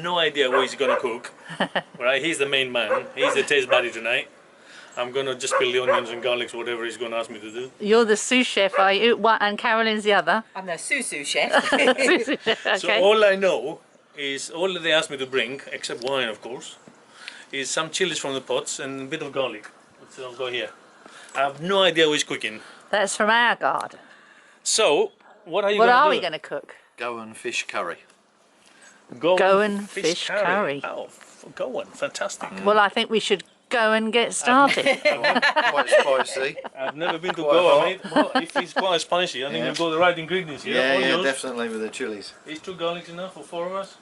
no idea what he's gonna cook. Right, he's the main man. He's the taste buddy tonight. I'm gonna just peel the onions and garlics, whatever he's gonna ask me to do. You're the sous chef, are you? What? And Carolyn's the other. I'm the sous chef. Sous chef, okay. So all I know is, all that they asked me to bring, except wine of course, is some chilies from the pots and a bit of garlic. So I'll go here. I have no idea who is cooking. That's from our garden. So, what are you What gonna do? are we going to cook? GOAN fish curry. GOAN fish curry. Oh, GOAN, fantastic. Well, I think we should go and get started. Quite spicy. I've never been to Quite GOAN. hot. Mate. Well, if it's quite spicy, I think we've got the right ingredients here. Yeah, All yeah, yours. definitely with the chilies. Is 2 garlics enough for 4 of us?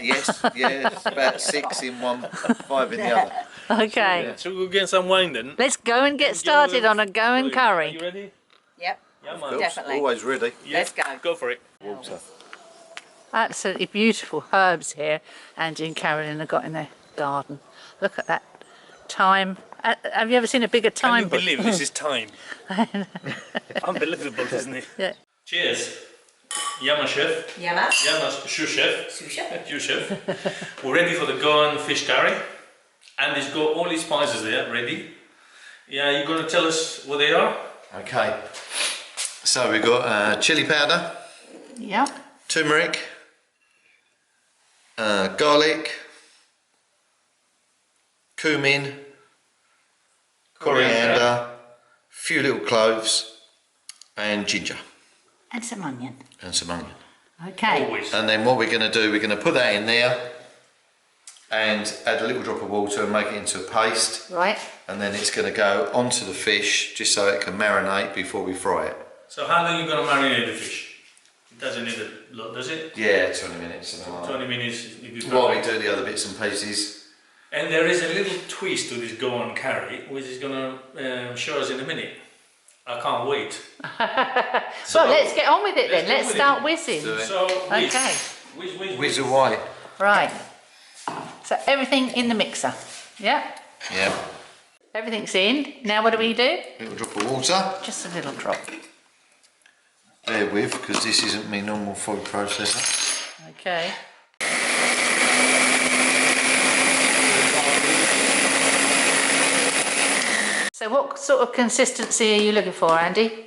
Yes, yeah, it's about 6 in one, 5 in the other. Okay. Yeah. So we'll get some wine then. Let's go and get started on a GOAN Are you curry. ready? Yep. Yeah, Of man. course, Definitely. always ready. Yeah. Let's go. Go for it. Water. Absolutely beautiful herbs here Andy and Carolyn have got in their garden. Look at that thyme. Have you ever seen a bigger Can thyme you bush? believe this is time? Unbelievable, isn't it? Yeah. Cheers. Yama chef. Yama. Yama's sous chef. Sous chef. Sous chef. We're ready for the GOAN fish curry. And it's got all these spices there ready. Yeah, you're going to tell us what they are? Okay. So we've got chili powder, Yeah. turmeric, garlic, cumin, coriander, few little cloves, and ginger, And some onion. and some onion. Okay. Always. And then what we're going to do, we're going to put that in there and add a little drop of water and make it into a paste. Right. And then it's going to go onto the fish just so it can marinate before we fry it. So how long are you going to marinate the fish? It doesn't need a lot, does it? Yeah, 20 minutes. Something like 20 minutes. If you that. While we do the other bits and pieces. And there is a little twist to this GOAN curry, which is going to show us in a minute. I can't wait. So let's get on with it then. let's go Let's with start it. whizzing. Do it. So, whiz. Okay. Whiz. Whiz away. Right. So everything in the mixer. Yeah. Yeah. Everything's in. Now what do we do? Little drop of water. Just a little drop. Bear with, because this isn't my normal food processor. Okay. So what sort of consistency are you looking for, Andy?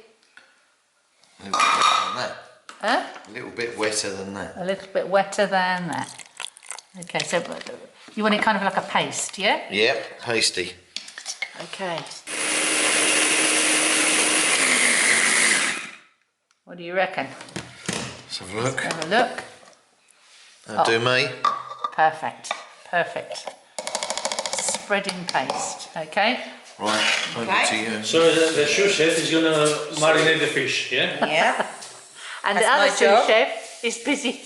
A little bit wetter than that. Huh? A little bit wetter than that. A little bit wetter than that. Okay, so you want it kind of like a paste, yeah? Yep, pasty. Okay. What do you reckon? Let's have a look. Have a look. That'll do me. Perfect. Perfect. Spreading paste. Okay. Right, over to you. So the sous chef is going to marinate the fish, yeah? Yeah. And That's the other my sous job. chef is busy.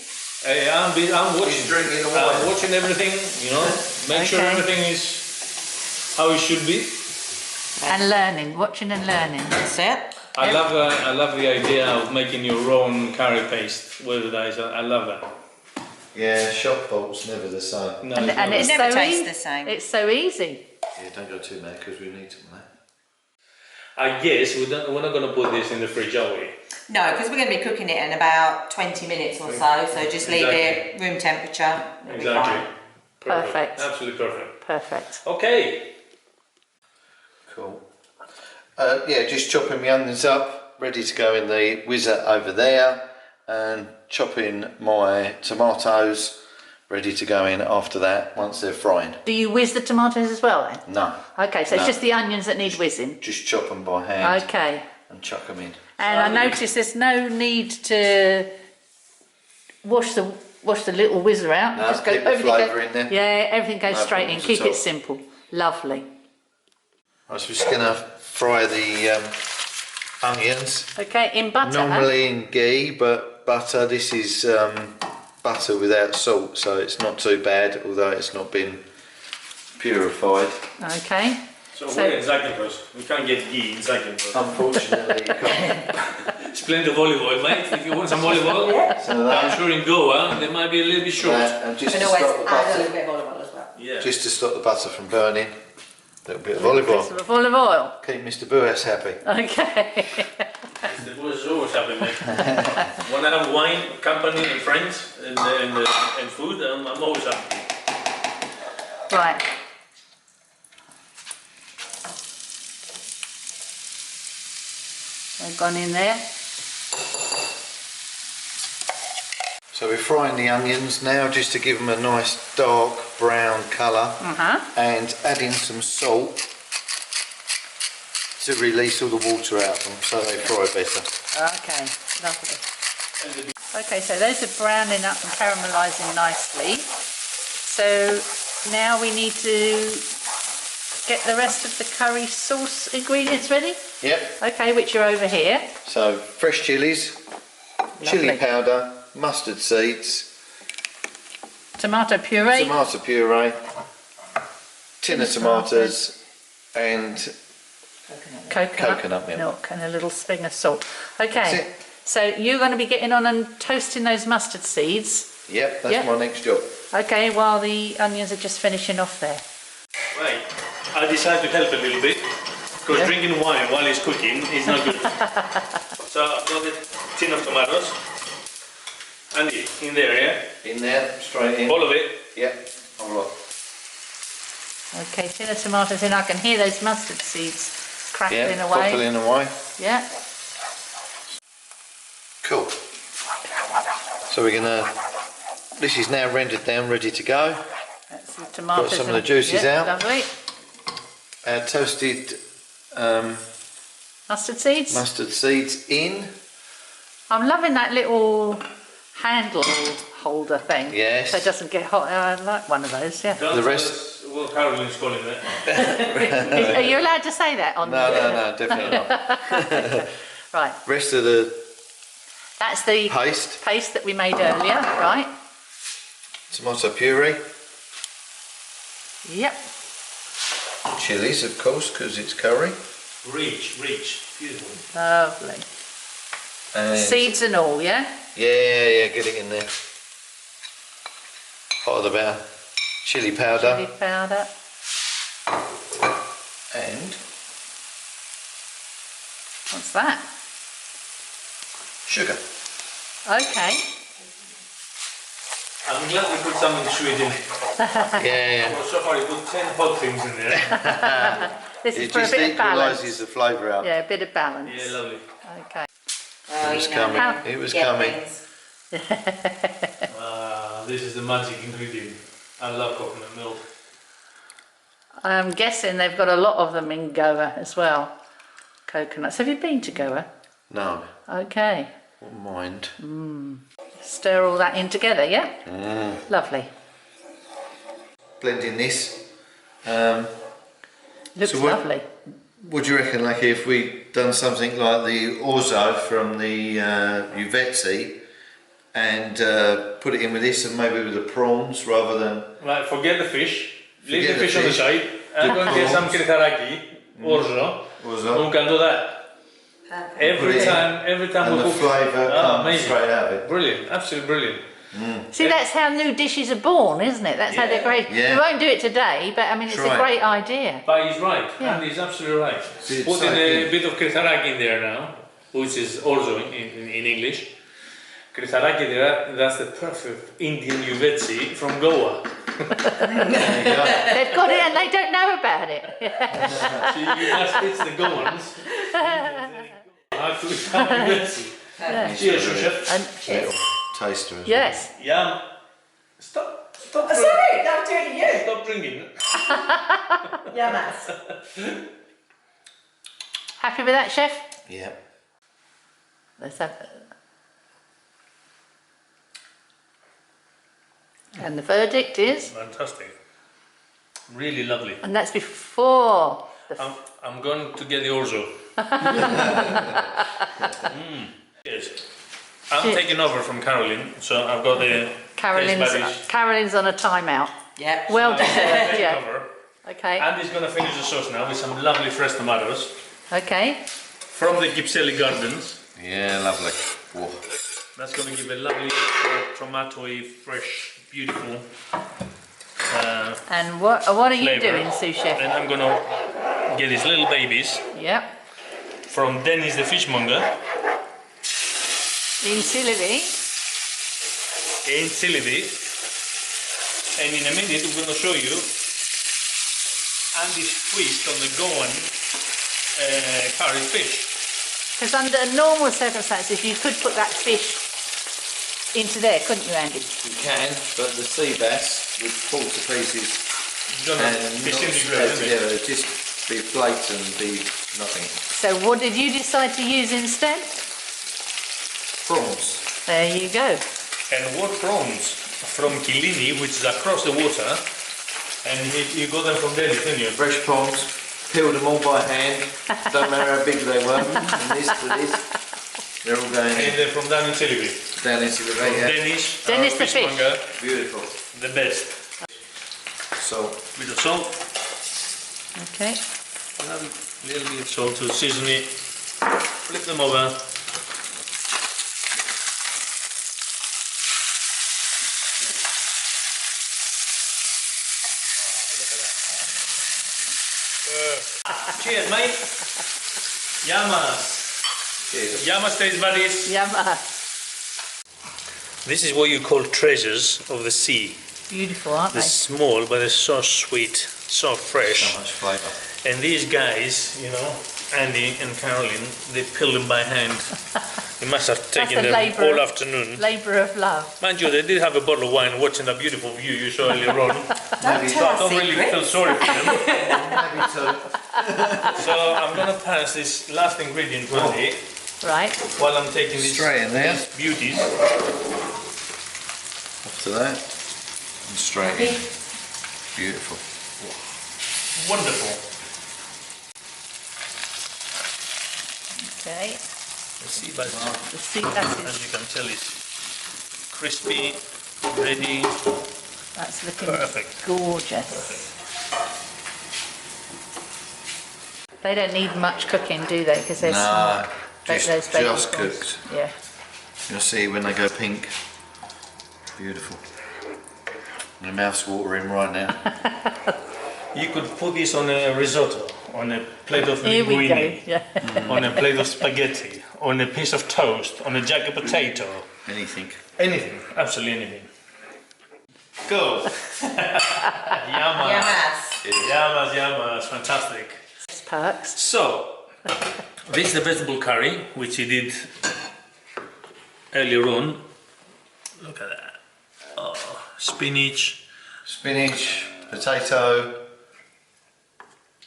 I'm watching. drinking all I'm that. watching everything, you know, make sure Okay. everything is how it should be. And learning, watching and learning. That's it. I love the idea of making your own curry paste. Whether that is, I love that. Yeah, shop bolt's never the same. No, And it's not. it's never so tastes easy. the same. It's so easy. Yeah, don't go too mad because we need some of that. I guess we're not going to put this in the fridge, are we? No, because we're going to be cooking it in about 20 minutes or so. So just leave it room temperature. It'll be fine. Exactly. Perfect. Absolutely perfect. Perfect. Okay. Cool. Yeah, just chopping my onions up, ready to go in the whizzer over there, and chopping my tomatoes, ready to go in after that once they're frying. Do you whiz the tomatoes as well then? No, Okay, so it's No. just the onions that need whizzing. just chop them by hand Okay. and chuck them in. And I notice there's no need to wash the little whizzer out. No, keep the flavour in there. Yeah, everything goes No straight in. problems Keep at all. it simple. Lovely. I was just going to fry the onions. Okay, in butter. huh? Normally in ghee, but butter. This is butter without salt, so it's not too bad, although it's not been purified. Okay. So what in Zakynthos? We can't get ghee in Zakynthos. Unfortunately, you can't. It's plenty of olive oil, mate. If you want some olive oil, So I'm that, sure in Goa they might be a little bit short. and just You to can always stop the add a butter, little bit of olive oil as well. Yeah. just to stop the butter from burning, a little bit of olive Bits oil. of olive oil. Keep Mr. Boas happy. Okay. The boys always happy, mate. When I have wine, company, and friends, and food, I'm always happy. Right. They've gone in there. So we're frying the onions now just to give them a nice dark brown colour, and adding some salt to release all the water out of them so they fry better. Okay, lovely. Okay, so those are browning up and caramelising nicely. So now we need to get the rest of the curry sauce ingredients ready? Yep. Okay, which are over here. So fresh chillies, chilli powder, mustard seeds, Tomato puree. tomato puree, tin of tomatoes, and coconut milk. and a little sprig of salt. That's Okay, it. so you're going to be getting on and toasting those mustard seeds. Yep, that's Yep. my next job. Okay, while the onions are just finishing off there. Right. I decided to help a little bit because Yeah. drinking wine while it's cooking is not good. So I've got a tin of tomatoes and in there, yeah? In there, straight in. All of it. Yep, all right. Okay, tin of tomatoes in. I can hear those mustard seeds crackling Yeah, away. crackling away. Yeah. Cool. So we're gonna. This is now rendered down, ready to go. That's the tomatoes. Got some of the and- juices yeah, out. Lovely. Our toasted Mustard seeds. mustard seeds in. I'm loving that little handle holder thing. Yes. So it doesn't get hot. I like one of those, yeah. Don't The tell rest- us what Carolyn's calling it. Are you allowed to say that on No, definitely not. Right. Rest of the That's the paste, that we made earlier, right? tomato puree, Yep. chilies of course because it's curry, Rich. Beautiful. Lovely. and Seeds and all, yeah? yeah, get it in there. Hot of the batter, chili powder, Chili powder. and What's that? sugar. Okay. I'm glad we put something sweet in it. Yeah, Well, so far you put 10 hot things in there. This is it for a just bit of balance. equalises the flavour out. Yeah, a bit of balance. Yeah, lovely. Okay. Oh, It was you know coming. how It was to get coming. things. This is the magic ingredient. I love coconut milk. I'm guessing they've got a lot of them in Goa as well. Coconuts. Have you been to Goa? No, Okay. wouldn't mind. Stir all that in together, yeah? Lovely. Blending this. Looks So what- lovely. What do you reckon, like if we'd done something like the orzo from the Uvetzi and put it in with this and maybe with the prawns rather than... Right, forget the fish. Leave Forget the the fish on the fish. side. I'm going to get some prawns. kritaraki, orzo. Orzo. We can do that. Every Brilliant. time And we the cook. flavour comes amazing. straight out of it. Brilliant, absolutely brilliant. See, that's how new dishes are born, isn't it? That's how they're great. Yeah. We won't do it today, but I mean, it's Try a it. great idea. But he's right, Yeah. and he's absolutely right. See, it's Putting like a it. bit of kritaraki in there now, which is also in English. Kritaraki there, that's the perfect Indian Uvetzi from Goa. There you go. They've got it and they don't know about it. So you must teach the Goans how to have Uvetzi. Cheers, chef. And Little taster as well. yes. Yum. Stop. Oh, sorry, I'm doing you. Stop drinking. Yeah, Matt. Happy with that, chef? Yeah. Let's have. And the verdict is, Fantastic. Really lovely. and that's before the I'm going to get the orzo. Yes. I'm Cheers. taking over from Carolyn, so I've got the Carolyn's on a timeout. Yep. Well I'm deserved, taking yeah. over. Okay. Andy's going to finish the sauce now with some lovely fresh tomatoes Okay. from the Gypseli Gardens. Yeah, lovely. Whoa. That's going to give a lovely tomatoey, fresh, beautiful And what are you flavor. doing, sous chef? And I'm going to get these little babies Yep. from Dennis the fishmonger. In Sylvie. in Sylvie. And in a minute we're going to show you Andy's twist on the GOAN curry fish. Because under normal circumstances you could put that fish into there, couldn't you, Andy? You can, but the sea bass would fall to pieces Don't and know, not disintegrate, spread isn't it? together. It'd just be flakes and be nothing. So what did you decide to use instead? Prawns. There you go. And what prawns from Kilini, which is across the water, and you got them from Delhi, didn't you? Fresh prawns. Peeled them all by hand. Don't matter how big they were. From this to this. They're all going And in. they're from down in Sylvie. Down into the bay, yeah. Dennis, Dennis our the fish. fishmonger, Beautiful. the best. So, Bit of salt, Okay. a little bit of salt to season it. Flip them over. Cheers, mate. Yamas. cheers. Yamas taste buddies. Yumma. This is what you call treasures of the sea. Beautiful, aren't They're they? small, but they're so sweet, so fresh. So much flavour. And these guys, you know, Andy and Carolyn, they peel them by hand. They must have taken a them labour. all afternoon. Labour of love. Mind you, they did have a bottle of wine watching that beautiful view you saw earlier on. Don't So tell I us don't really secrets. feel sorry for them. Maybe two. So I'm going to pass this last ingredient to Andy Right. while I'm taking these, Straight in there. these beauties. After that. And straight in. Beautiful. Wonderful. Okay. The sea bass, The sea bass as is you can tell, is crispy, ready, that's looking perfect. gorgeous. They don't need much cooking, do they? Because they're small. No, Those just baby prawns. prawns. Yeah. You'll see when they go pink. Beautiful. My mouth's watering right now. You could put this on a risotto, on a plate of Here we go. linguine, Yeah. on a plate of spaghetti, on a piece of toast, on a jacket potato. Anything. Anything, absolutely anything. Go! Yamas. Yamas. Yamas, yamas, fantastic. Perks. So, this is the vegetable curry, which he did earlier on. Look at that. Oh, spinach. Spinach, potato,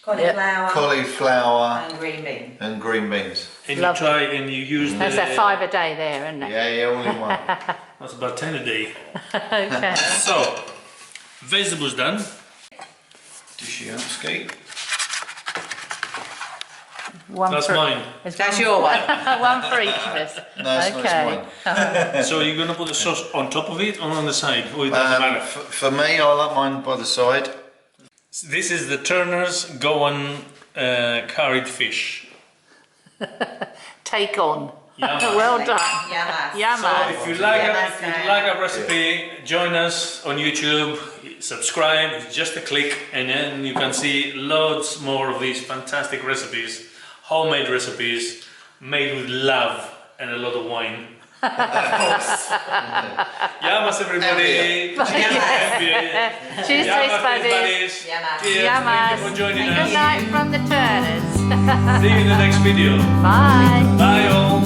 Cauliflower. cauliflower, And green bean. and green beans. And you Lovely. try and you use That's the... that 5 a day there, isn't it? Yeah, all in one. That's about 10 a day. Okay. So, vegetables done. Dishy up, Skeet. One That's for, mine. It's That's one, your one. one for each of us. No, it's Okay. not, it's So you're going to put the sauce on top of it or on the side? Or it doesn't mine. matter? For me, I like mine by the side. This is the Turner's GOAN curried fish. Take on. Yamas. Well done. Yamas. So Yamas. if you like Yamas. our recipe, join us on YouTube, subscribe, it's just a click, and then you can see loads more of these fantastic recipes, homemade recipes, made with love and a lot of wine. Yamas everybody! Yamas. Cheers, taste buddies. Yamas. Cheers. Yamas. Thank you for joining And good us. night from the Turners. See you in the next video. Bye. Bye all!